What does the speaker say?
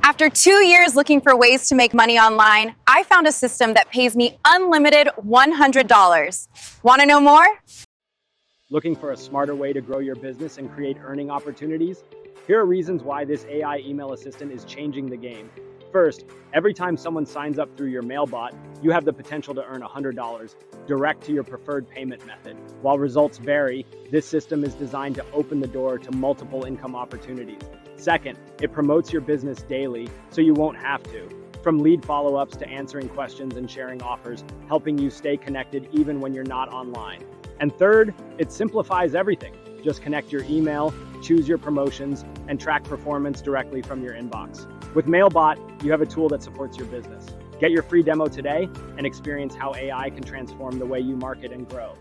After 2 years looking for ways to make money online, I found a system that pays me unlimited $100. Want to know more? Looking for a smarter way to grow your business and create earning opportunities? Here are reasons why this AI email assistant is changing the game. First, every time someone signs up through your MailBot, you have the potential to earn $100 direct to your preferred payment method. While results vary, this system is designed to open the door to multiple income opportunities. Second, it promotes your business daily, so you won't have to. From lead follow-ups to answering questions and sharing offers, helping you stay connected even when you're not online. And third, it simplifies everything. Just connect your email, choose your promotions, and track performance directly from your inbox. With MailBot, you have a tool that supports your business. Get your free demo today and experience how AI can transform the way you market and grow.